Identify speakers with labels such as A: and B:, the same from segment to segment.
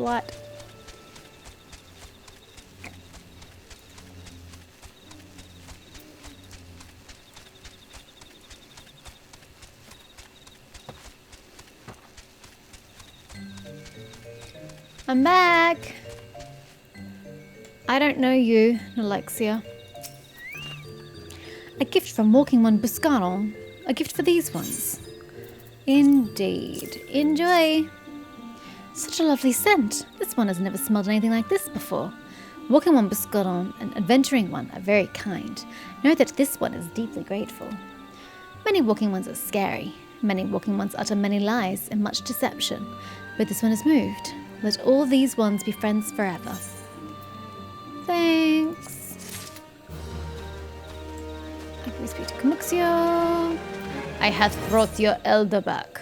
A: polite. I'm back. I don't know you, Alexia. A gift from Walking One Buscaron. A gift for these ones. Indeed. Enjoy. Such a lovely scent. This one has never smelled anything like this before. Walking One Buscaron and Adventuring One are very kind. Know that this one is deeply grateful. Many Walking Ones are scary. Many Walking Ones utter many lies and much deception. But this one is moved. Let all these ones be friends forever. Thanks. I speak to Camuxio. I have brought your elder back.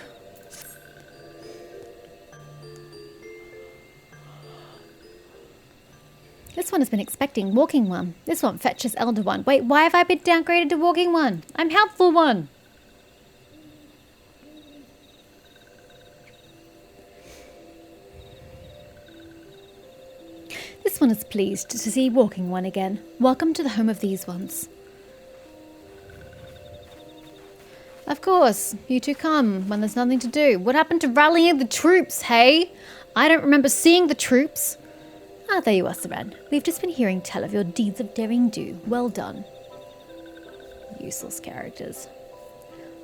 A: This one has been expecting Walking One. This one fetches Elder One. Wait, why have I been downgraded to Walking One? I'm Helpful One. This one is pleased to see Walking One again. Welcome to the home of these ones. Of course, you two come when there's nothing to do. What happened to rallying the troops, hey? I don't remember seeing the troops. Ah, there you are, Seren. We've just been hearing tell of your deeds of daring do. Well done. Useless characters.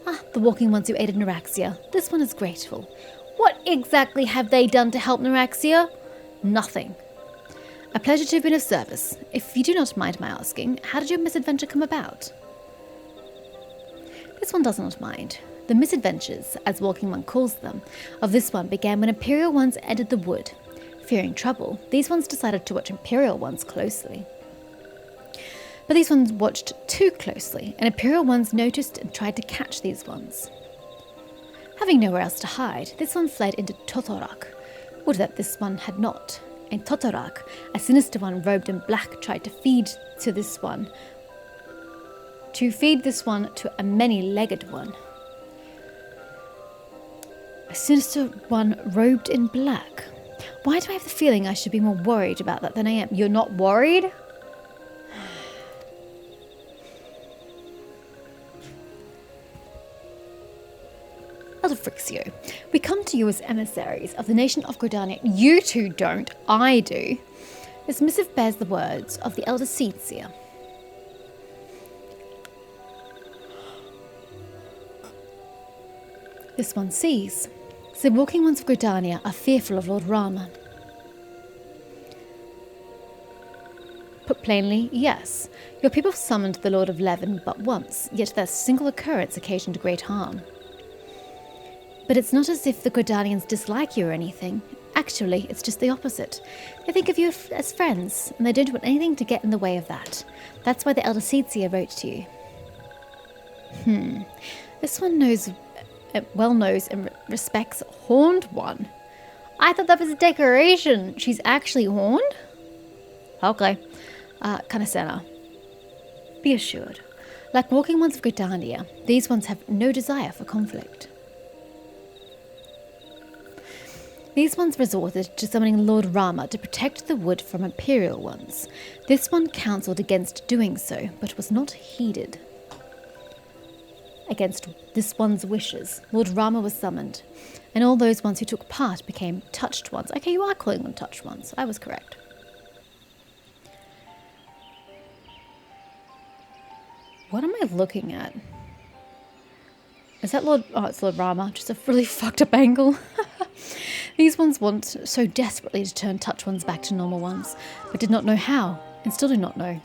A: Ah, the Walking Ones who aided Eorzea. This one is grateful. What exactly have they done to help Eorzea? Nothing. A pleasure to have been of service. If you do not mind my asking, how did your misadventure come about? This one does not mind. The misadventures, as Walking One calls them, of this one began when Imperial Ones entered the wood. Fearing trouble, these ones decided to watch Imperial Ones closely. But these ones watched too closely, and Imperial Ones noticed and tried to catch these ones. Having nowhere else to hide, this one fled into Totorak. Would that this one had not. In Totorak, a sinister one robed in black tried to feed this one to a many-legged one. A sinister one robed in black. Why do I have the feeling I should be more worried about that than I am? You're not worried? Elder Frixio, we come to you as emissaries of the nation of Gridania. You two don't, I do. This missive bears the words of the Elder Eorzea. This one sees. The Walking Ones of Gridania are fearful of Lord Rama. Put plainly, yes. Your people summoned the Lord of Leven but once, yet their single occurrence occasioned great harm. But it's not as if the Gridanians dislike you or anything. Actually, it's just the opposite. They think of you as friends, and they don't want anything to get in the way of that. That's why the Elder Eorzea wrote to you. This one knows and respects Horned One. I thought that was a decoration. She's actually horned? Okay. Kanasena. Be assured. Like Walking Ones of Gridania, these ones have no desire for conflict. These ones resorted to summoning Lord Rama to protect the wood from Imperial Ones. This one counselled against doing so, but was not heeded. Against this one's wishes, Lord Rama was summoned, and all those ones who took part became touched ones. Okay, you are calling them touched ones. I was correct. What am I looking at? Is that Lord... Oh, it's Lord Rama. Just a really fucked up angle. These ones want so desperately to turn touch ones back to normal ones, but did not know how, and still do not know.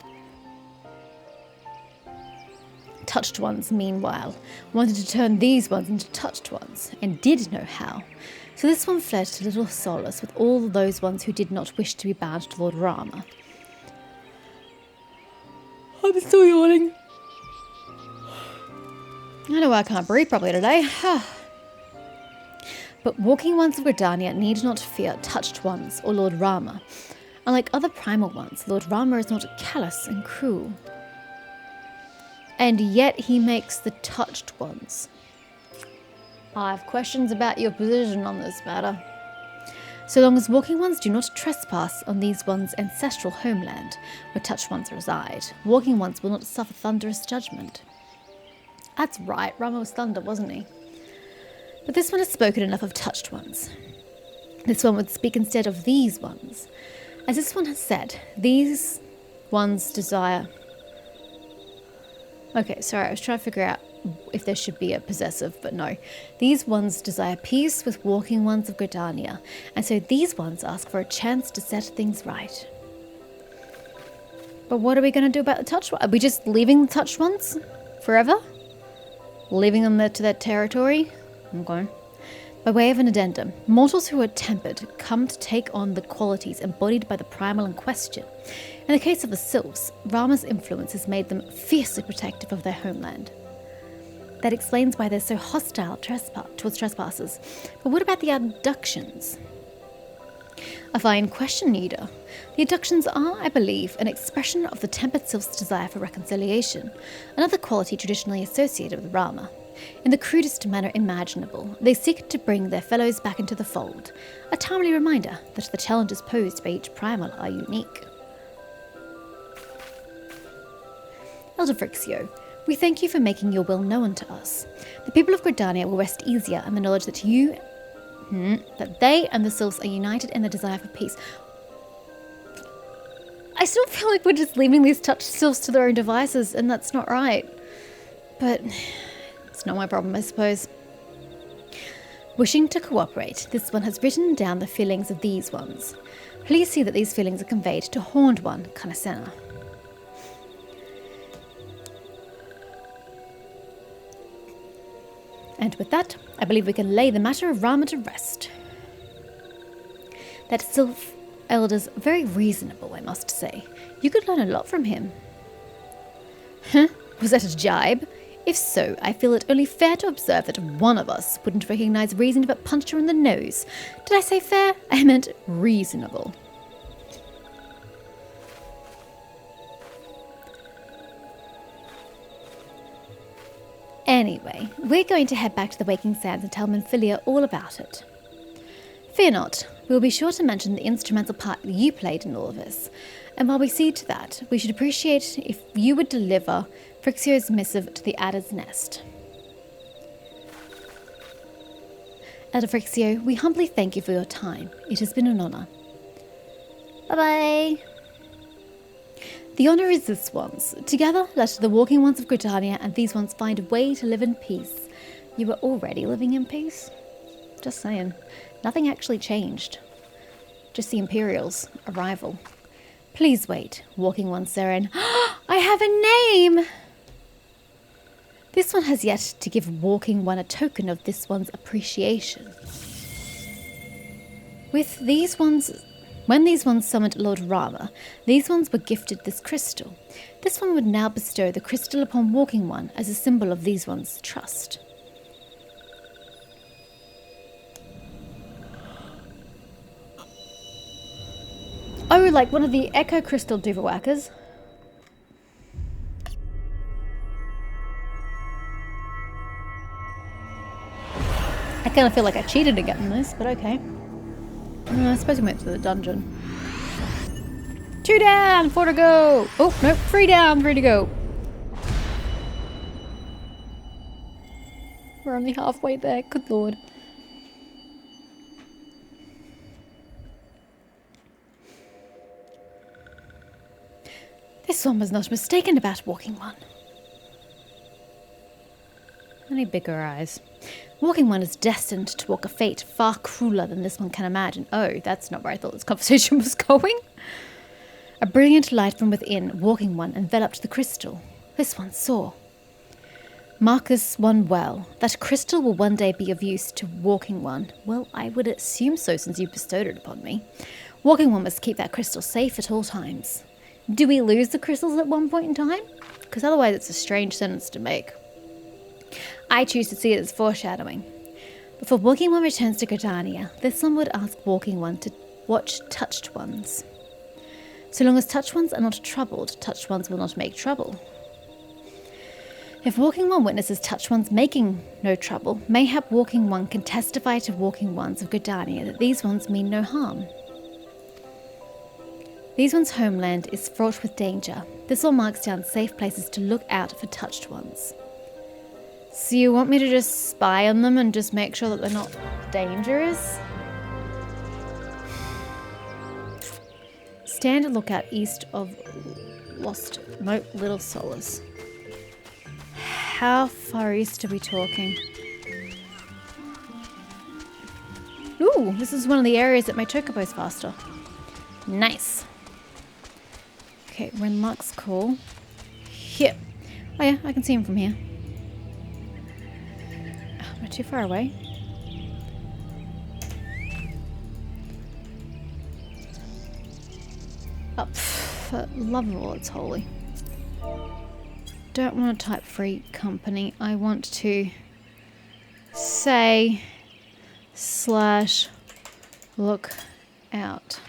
A: Touched ones, meanwhile, wanted to turn these ones into touched ones, and did know how. So this one fled to Little Solace with all those ones who did not wish to be bound to Lord Rama. I'm still yawning. I know I can't breathe properly today. But Walking Ones of Gridania need not fear touched ones or Lord Rama. Unlike other primal ones, Lord Rama is not callous and cruel. And yet he makes the touched ones. I have questions about your position on this matter. So long as walking ones do not trespass on these ones' ancestral homeland, where touched ones reside, walking ones will not suffer thunderous judgment. That's right, Rama was thunder, wasn't he? But this one has spoken enough of touched ones. This one would speak instead of these ones. As this one has said, these ones desire... Okay, sorry, I was trying to figure out if there should be a possessive, but no. These ones desire peace with walking ones of Gridania, and so these ones ask for a chance to set things right. But what are we going to do about the touched ones? Are we just leaving the touched ones forever? Leaving them there to their territory? Okay. By way of an addendum, mortals who are tempered come to take on the qualities embodied by the primal in question. In the case of the sylphs, Rama's influence has made them fiercely protective of their homeland. That explains why they're so hostile towards trespassers. But what about the abductions? A fine question, Nida. The abductions are, I believe, an expression of the tempered sylph's desire for reconciliation, another quality traditionally associated with Rama. In the crudest manner imaginable, they seek to bring their fellows back into the fold, a timely reminder that the challenges posed by each primal are unique. Elder Frixio, we thank you for making your will known to us. The people of Gridania will rest easier in the knowledge that that they and the sylphs are united in the desire for peace. I still feel like we're just leaving these touched sylphs to their own devices, and that's not right. But it's not my problem, I suppose. Wishing to cooperate, this one has written down the feelings of these ones. Please see that these feelings are conveyed to Horned One, Kanasena. And with that, I believe we can lay the matter of Rama to rest. That sylph elder's very reasonable, I must say. You could learn a lot from him. Huh? Was that a jibe? If so, I feel it only fair to observe that one of us wouldn't recognize reason but punched her in the nose. Did I say fair? I meant reasonable. Anyway, we're going to head back to the Waking Sands and tell Minfilia all about it. Fear not, we will be sure to mention the instrumental part that you played in all of this. And while we see to that, we should appreciate if you would deliver Frixio's missive to the Adder's Nest. Elder Frixio, we humbly thank you for your time. It has been an honour. Bye-bye. The honour is this one's. Together, let the walking ones of Gridania and these ones find a way to live in peace. You were already living in peace? Just saying. Nothing actually changed. Just the Imperial's arrival. Please wait, walking one Seren. I have a name! This one has yet to give walking one a token of this one's appreciation. When these ones summoned Lord Rama, these ones were gifted this crystal. This one would now bestow the crystal upon walking one as a symbol of these ones' trust. Oh, like one of the Echo Crystal Duverwhackers. I kind of feel like I cheated in getting this, but okay. I suppose we went to the dungeon. 2 down, 4 to go. Oh, no, 3 down, 3 to go. We're only halfway there, good lord. This one was not mistaken about walking one. Only bigger eyes. Walking one is destined to walk a fate far crueler than this one can imagine. Oh, that's not where I thought this conversation was going. A brilliant light from within, walking one enveloped the crystal. This one saw. Mark this one well. That crystal will one day be of use to walking one. Well, I would assume so since you bestowed it upon me. Walking one must keep that crystal safe at all times. Do we lose the crystals at one point in time? Because otherwise it's a strange sentence to make. I choose to see it as foreshadowing. Before Walking One returns to Gridania, this one would ask Walking One to watch Touched Ones. So long as Touched Ones are not troubled, Touched Ones will not make trouble. If Walking One witnesses touched ones making no trouble, mayhap Walking One can testify to Walking Ones of Gridania that these ones mean no harm. These ones' homeland is fraught with danger. This all marks down safe places to look out for touched ones. So you want me to just spy on them and just make sure that they're not dangerous? Stand a lookout east of Little Solace. How far east are we talking? Ooh, this is one of the areas that my chocobo's faster. Nice. Okay, when Luck's call. Here. Oh yeah, I can see him from here. Oh, not too far away. Oh, for love of all that's holy. Don't want to type free company. I want to say / look out.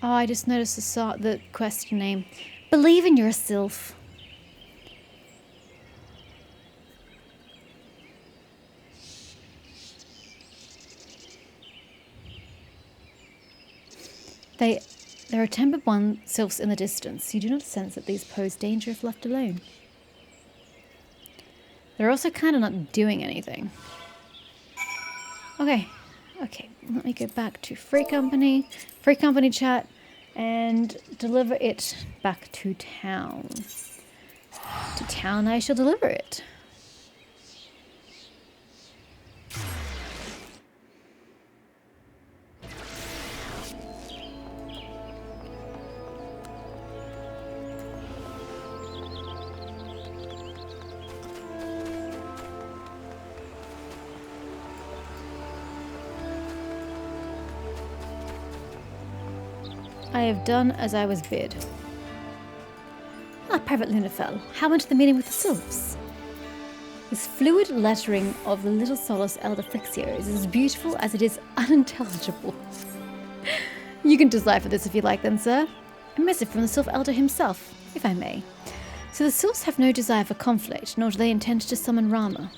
A: Oh, I just noticed the question name. Believe in yourself. There are tempered one sylphs in the distance. You do not sense that these pose danger if left alone. They're also kind of not doing anything. Okay, let me go back to free company chat, and deliver it back to town. To town I shall deliver it. I have done as I was bid. Ah, Private Lunafell, how went the meeting with the sylphs? This fluid lettering of the Little Solace Elder Fixio is as beautiful as it is unintelligible. You can decipher this if you like then, sir. A missive from the Sylph Elder himself, if I may. So the sylphs have no desire for conflict, nor do they intend to summon Rama.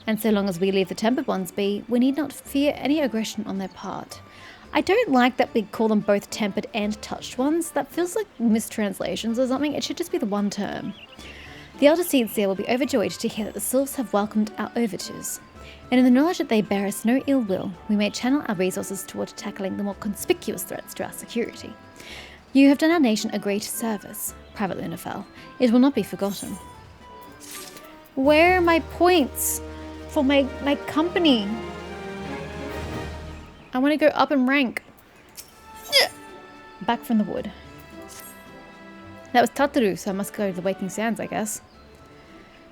A: And so long as we leave the tempered ones be, we need not fear any aggression on their part. I don't like that we call them both tempered and touched ones. That feels like mistranslations or something. It should just be the one term. The Elder Seedseer will be overjoyed to hear that the sylphs have welcomed our overtures. And in the knowledge that they bear us no ill will, we may channel our resources toward tackling the more conspicuous threats to our security. You have done our nation a great service, Private Lunafell. It will not be forgotten. Where are my points for my company? I want to go up in rank. Back from the wood. That was Tataru, so I must go to the Waking Sands, I guess.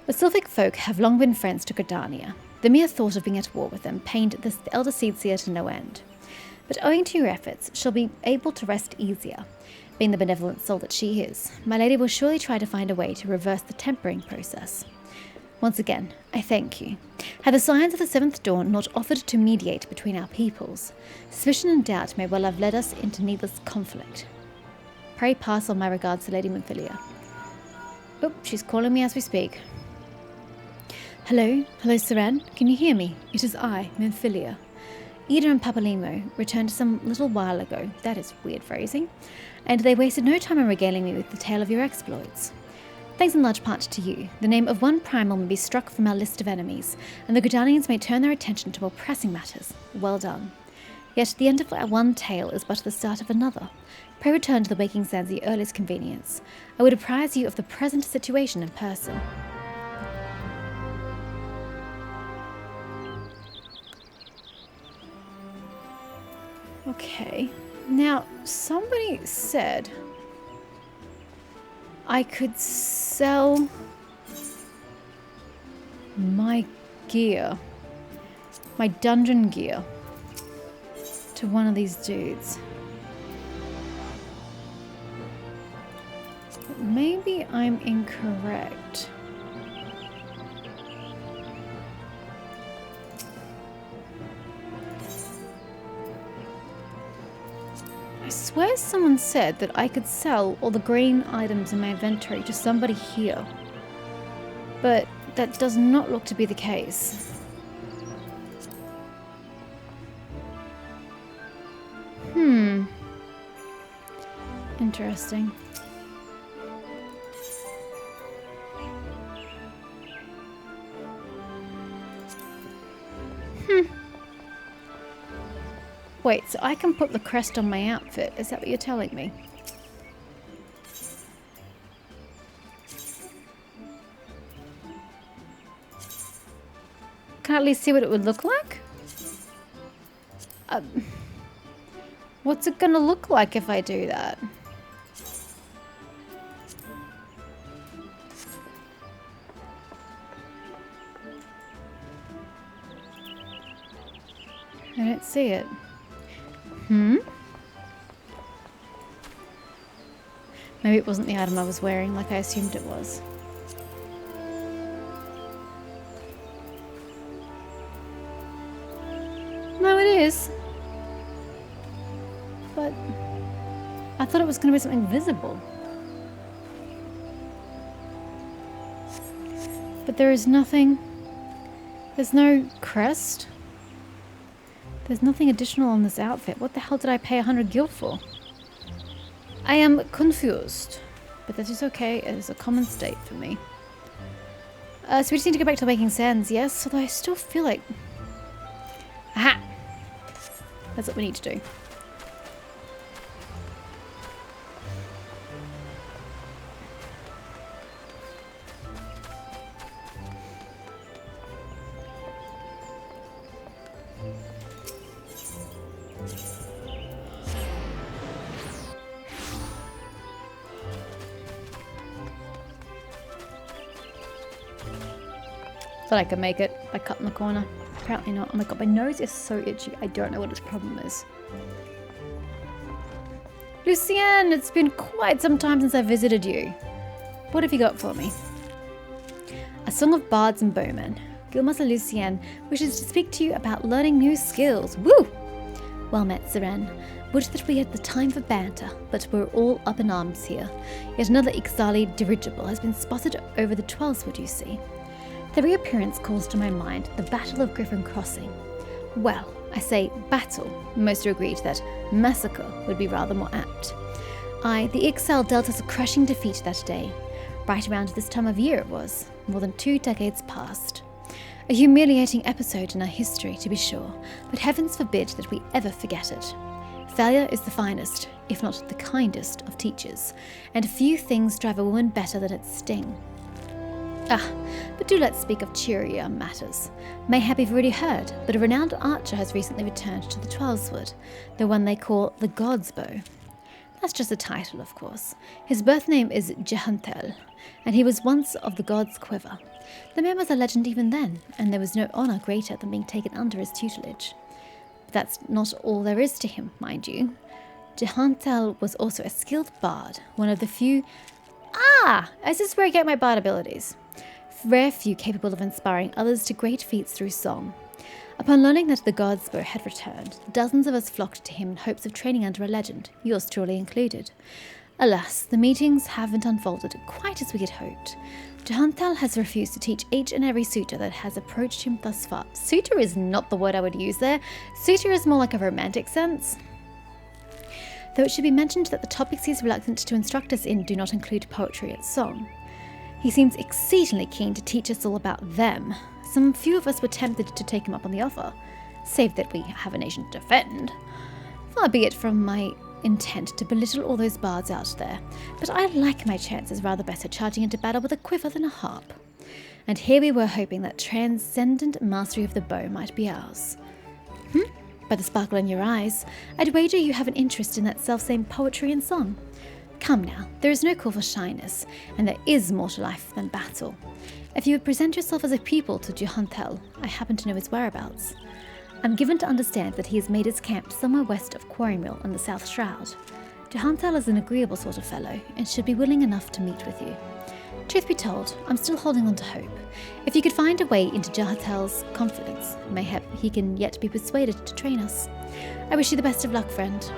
A: The Sylphic folk have long been friends to Gridania. The mere thought of being at war with them pained the Elder Seedseer to no end. But owing to your efforts, she'll be able to rest easier. Being the benevolent soul that she is, my lady will surely try to find a way to reverse the tempering process. Once again, I thank you. Had the signs of the seventh dawn not offered to mediate between our peoples, suspicion and doubt may well have led us into needless conflict. Pray pass on my regards to Lady Minfilia. Oh, she's calling me as we speak. Hello, Seren, can you hear me? It is I, Minfilia. Ida and Papalimo returned some little while ago, that is weird phrasing, and they wasted no time in regaling me with the tale of your exploits. Thanks in large part to you, the name of one primal may be struck from our list of enemies, and the Gridanians may turn their attention to more pressing matters. Well done. Yet the end of our one tale is but the start of another. Pray return to the Waking Sands at your earliest convenience. I would apprise you of the present situation in person. Okay. Now, somebody said I could sell my gear, my dungeon gear, to one of these dudes. Maybe I'm incorrect. I swear swear someone said that I could sell all the green items in my inventory to somebody here. But that does not look to be the case. Interesting. Wait, so I can put the crest on my outfit? Is that what you're telling me? Can I at least see what it would look like? What's it gonna look like if I do that? I don't see it. Maybe it wasn't the item I was wearing like I assumed it was. No, it is. But I thought it was going to be something visible. But there is nothing. There's no crest. There's nothing additional on this outfit. What the hell did I pay 100 gil for? I am confused. But that is okay. It is a common state for me. So we just need to go back to making sands, yes? Although I still feel like... Aha! That's what we need to do. Thought I could make it by cutting the corner. Apparently not. Oh my god, my nose is so itchy. I don't know what its problem is. Lucienne, it's been quite some time since I visited you. What have you got for me? A song of bards and bowmen. Guilmaster Lucienne wishes to speak to you about learning new skills. Woo! Well met, Seren. Would that we had the time for banter, but we're all up in arms here. Yet another XIV dirigible has been spotted over the Twelveswood, you see. The reappearance calls to my mind the Battle of Griffin Crossing. Well, I say battle. Most are agreed that massacre would be rather more apt. The XL dealt us a crushing defeat that day. Right around this time of year it was, more than 2 decades past. A humiliating episode in our history, to be sure, but heavens forbid that we ever forget it. Failure is the finest, if not the kindest, of teachers, and few things drive a woman better than its sting. But do let's speak of cheerier matters. Mayhap you've already heard, but a renowned archer has recently returned to the Twelveswood, the one they call the God's Bow. That's just a title, of course. His birth name is Jehantel, and he was once of the God's Quiver. The man was a legend even then, and there was no honour greater than being taken under his tutelage. But that's not all there is to him, mind you. Jehantel was also a skilled bard, one of the few... Is this where I get my bard abilities? Rare few capable of inspiring others to great feats through song. Upon learning that the God's Bow had returned, dozens of us flocked to him in hopes of training under a legend, yours truly included. Alas, the meetings haven't unfolded quite as we had hoped. Jehantel has refused to teach each and every suitor that has approached him thus far. Suitor is not the word I would use there. Suitor is more like a romantic sense. Though it should be mentioned that the topics he is reluctant to instruct us in do not include poetry and song. He seems exceedingly keen to teach us all about them. Some few of us were tempted to take him up on the offer, save that we have a nation to defend. Far be it from my intent to belittle all those bards out there, but I like my chances rather better charging into battle with a quiver than a harp. And here we were hoping that transcendent mastery of the bow might be ours. By the sparkle in your eyes, I'd wager you have an interest in that selfsame poetry and song. Come now, there is no call for shyness, and there is more to life than battle. If you would present yourself as a pupil to Jehantel, I happen to know his whereabouts. I'm given to understand that he has made his camp somewhere west of Quarrymill in the South Shroud. Jehantel is an agreeable sort of fellow, and should be willing enough to meet with you. Truth be told, I'm still holding on to hope. If you could find a way into Jehantel's confidence, mayhap he can yet be persuaded to train us. I wish you the best of luck, friend.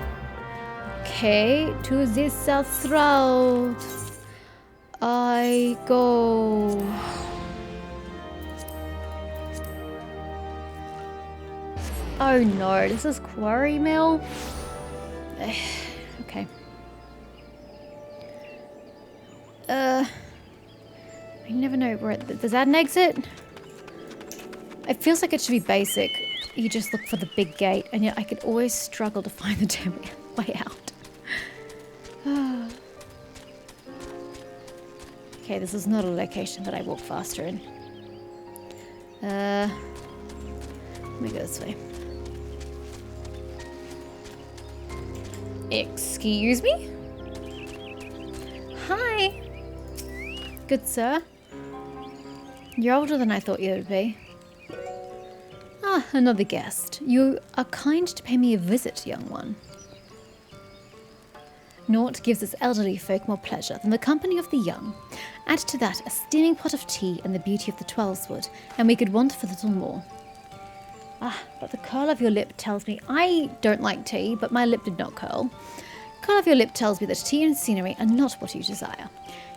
A: Okay, to the south road I go. Oh no, this is Quarry Mill? Okay. I never know where does that an exit? It feels like it should be basic. You just look for the big gate, and yet I could always struggle to find the damn way out. Okay, this is not a location that I walk faster in. Let me go this way. Excuse me? Hi. Good sir. You're older than I thought you would be. Ah, another guest. You are kind to pay me a visit, young one. Naught gives us elderly folk more pleasure than the company of the young. Add to that a steaming pot of tea and the beauty of the Twelveswood, and we could want for little more. Ah, but the curl of your lip tells me I don't like tea, but my lip did not curl. Curl of your lip tells me that tea and scenery are not what you desire.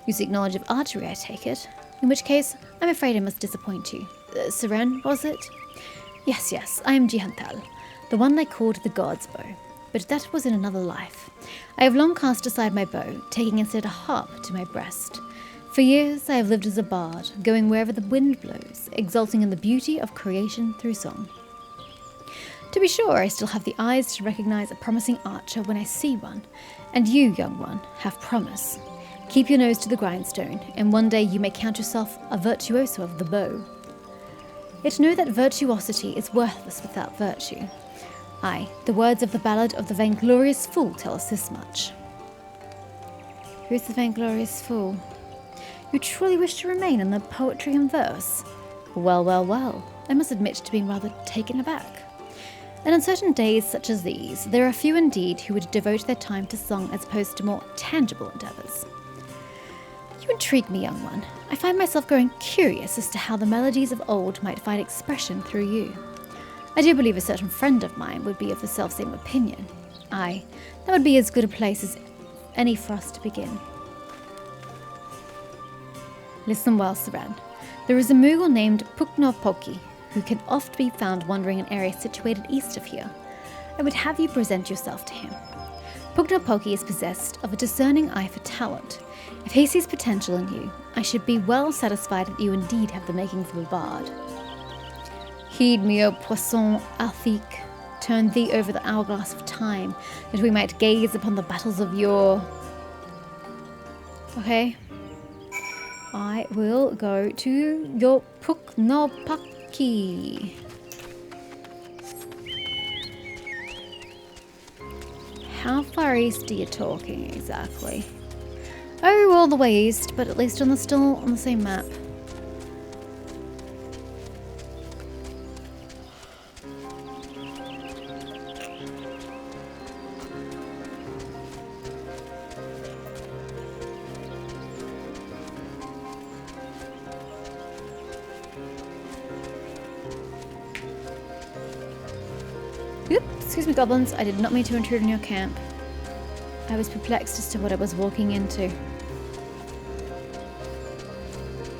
A: You seek knowledge of archery, I take it. In which case, I'm afraid I must disappoint you. Seren, was it? Yes, I am Jihantal, the one they called the God's Bow. But that was in another life. I have long cast aside my bow, taking instead a harp to my breast. For years I have lived as a bard, going wherever the wind blows, exulting in the beauty of creation through song. To be sure, I still have the eyes to recognize a promising archer when I see one, and you, young one, have promise. Keep your nose to the grindstone, and one day you may count yourself a virtuoso of the bow. Yet know that virtuosity is worthless without virtue. Aye, the words of the ballad of the vainglorious fool tell us this much. Who's the vainglorious fool? You truly wish to remain in the poetry and verse? Well, I must admit to being rather taken aback. And on certain days such as these, there are few indeed who would devote their time to song as opposed to more tangible endeavours. You intrigue me, young one. I find myself growing curious as to how the melodies of old might find expression through you. I do believe a certain friend of mine would be of the selfsame opinion. Aye, that would be as good a place as any for us to begin. Listen well, Saran. There is a Moogle named Puknopoki, who can oft be found wandering in areas situated east of here. I would have you present yourself to him. Puknopoki is possessed of a discerning eye for talent. If he sees potential in you, I should be well satisfied that you indeed have the makings of a bard. Heed me, O poisson athique, turn thee over the hourglass of time, that we might gaze upon the battles of yore. Okay. I will go to your Puknopoki. How far east are you talking exactly? Oh, all the way east, but at least still on the same map. Excuse me, goblins. I did not mean to intrude on your camp. I was perplexed as to what I was walking into.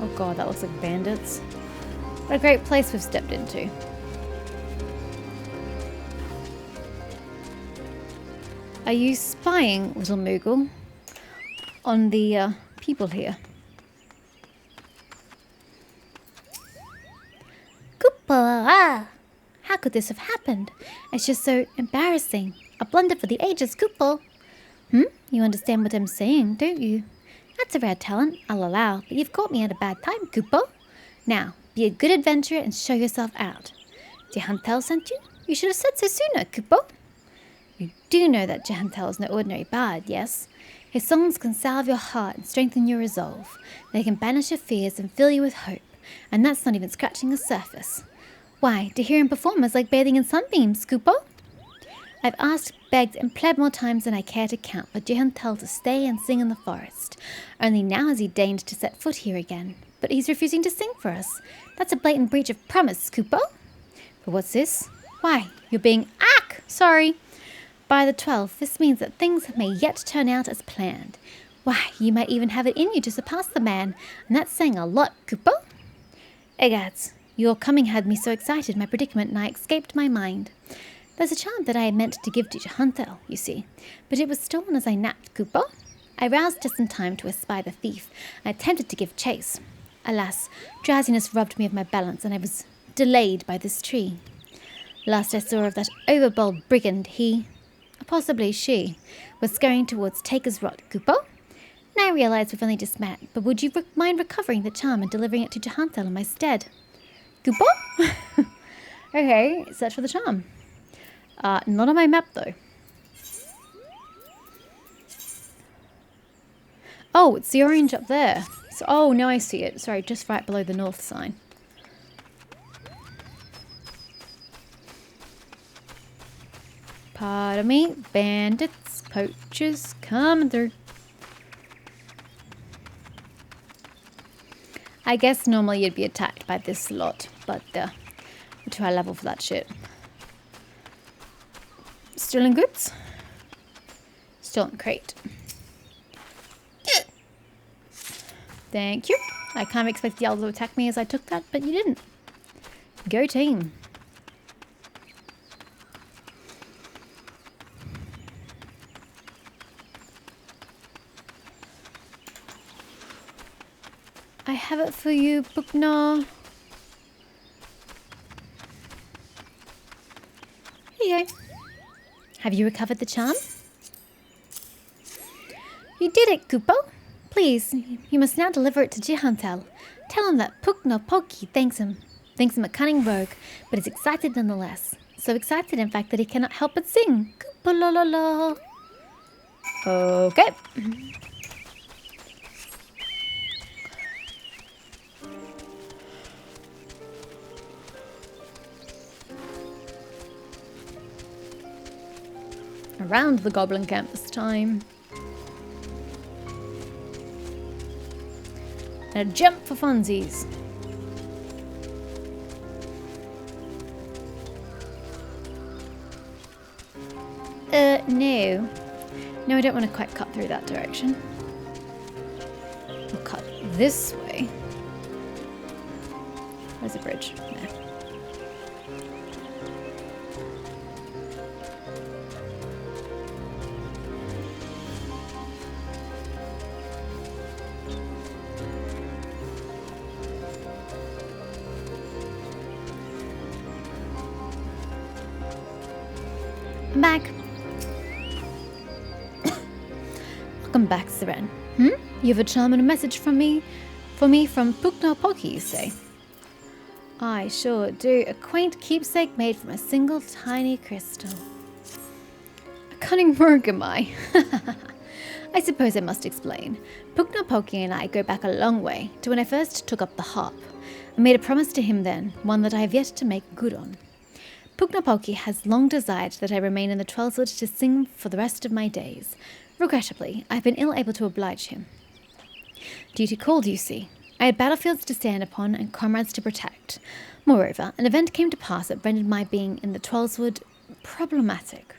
A: Oh god, that looks like bandits. What a great place we've stepped into. Are you spying, little Moogle, on the people here? Koopa! How could this have happened? It's just so embarrassing. A blunder for the ages, Koopa. You understand what I'm saying, don't you? That's a rare talent, I'll allow, but you've caught me at a bad time, Koopa. Now, be a good adventurer and show yourself out. Jihantal sent you? You should have said so sooner, Koopa. You do know that Jihantal is no ordinary bard, yes? His songs can salve your heart and strengthen your resolve. They can banish your fears and fill you with hope, and that's not even scratching the surface. Why, to hear him perform is like bathing in sunbeams, Koopa. I've asked, begged, and pled more times than I care to count for Jihantal to stay and sing in the forest. Only now has he deigned to set foot here again. But he's refusing to sing for us. That's a blatant breach of promise, Koopa. But what's this? Why, you're being... Sorry. By the 12th, this means that things may yet turn out as planned. Why, you might even have it in you to surpass the man, and that's saying a lot, Cooper. Egads, your coming had me so excited my predicament nigh escaped my mind. There's a charm that I had meant to give to Huntel, you see, but it was stolen as I napped, Cooper. I roused just in time to espy the thief, and attempted to give chase. Alas, drowsiness robbed me of my balance, and I was delayed by this tree. Last I saw of that overbold brigand, he, or possibly she, was scurrying towards Taker's Rot, Cooper. Now I realise we've only just met, but would you mind recovering the charm and delivering it to Jahantel in my stead? Cooper? Okay, search for the charm. Not on my map, though. Oh, it's the orange up there. So, oh, no, I see it. Sorry, just right below the north sign. Pardon me. Bandits, poachers, coming through. I guess normally you'd be attacked by this lot, but we're too high level for that shit. Stolen goods? Stolen crate. Thank you. I kind of expected y'all to attack me as I took that, but you didn't. Go team. I have it for you, Booknar. Here you go. Have you recovered the charm? You did it, Cooper. Please, you must now deliver it to Jihantel. Tell him that Pukno Poki thinks him a cunning rogue, but is excited nonetheless. So excited, in fact, that he cannot help but sing. Koopa la la la. Okay. Around the goblin camp this time. And a jump for funsies. No. No, I don't want to quite cut through that direction. We'll cut this way. Where's the bridge? No. I'm back. Welcome back, Siren. You have a charm and a message from me from Pukna Poki, you say? I sure do. A quaint keepsake made from a single tiny crystal. A cunning rogue am I? I suppose I must explain. Pukna Poki and I go back a long way, to when I first took up the harp. I made a promise to him then, one that I have yet to make good on. Puknapoki has long desired that I remain in the Tweleswood to sing for the rest of my days. Regrettably, I have been ill able to oblige him. Duty called, you see. I had battlefields to stand upon and comrades to protect. Moreover, an event came to pass that rendered my being in the Tweleswood problematic.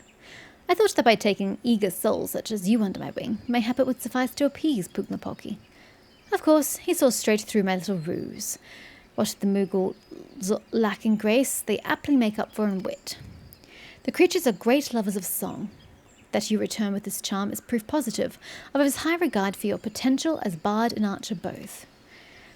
A: I thought that by taking eager souls such as you under my wing, mayhap it would suffice to appease Puknapoki. Of course, he saw straight through my little ruse. What the Moogle lack in grace, they aptly make up for in wit. The creatures are great lovers of song. That you return with this charm is proof positive of his high regard for your potential as bard and archer both.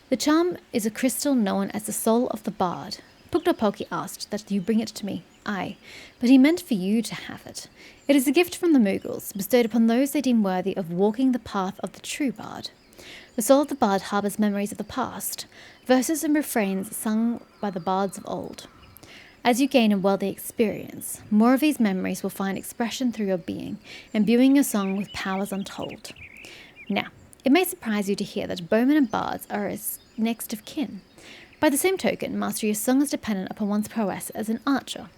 A: The charm is a crystal known as the soul of the bard. Puknapoki asked that you bring it to me. Aye, but he meant for you to have it. It is a gift from the Moogles, bestowed upon those they deem worthy of walking the path of the true bard. The soul of the bard harbours memories of the past, verses and refrains sung by the bards of old. As you gain a worldly experience, more of these memories will find expression through your being, imbuing your song with powers untold. Now, it may surprise you to hear that bowmen and bards are as next of kin. By the same token, mastery of song is dependent upon one's prowess as an archer.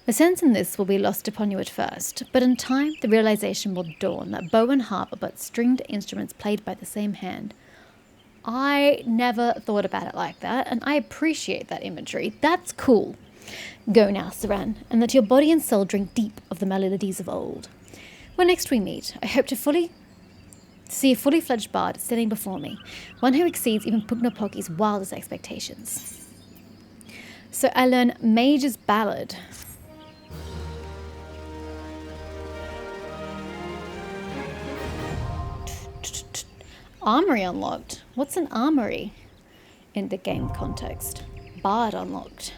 A: The sense in this will be lost upon you at first, but in time the realization will dawn that bow and harp are but stringed instruments played by the same hand. I never thought about it like that, and I appreciate that imagery. That's cool. Go now, Saran, and let your body and soul drink deep of the melodies of old. When next we meet, I hope to see a fully fledged bard sitting before me, one who exceeds even Pugnapoki's wildest expectations. So I learn Mage's Ballad. Armory unlocked. What's an armory in the game context? Bard unlocked.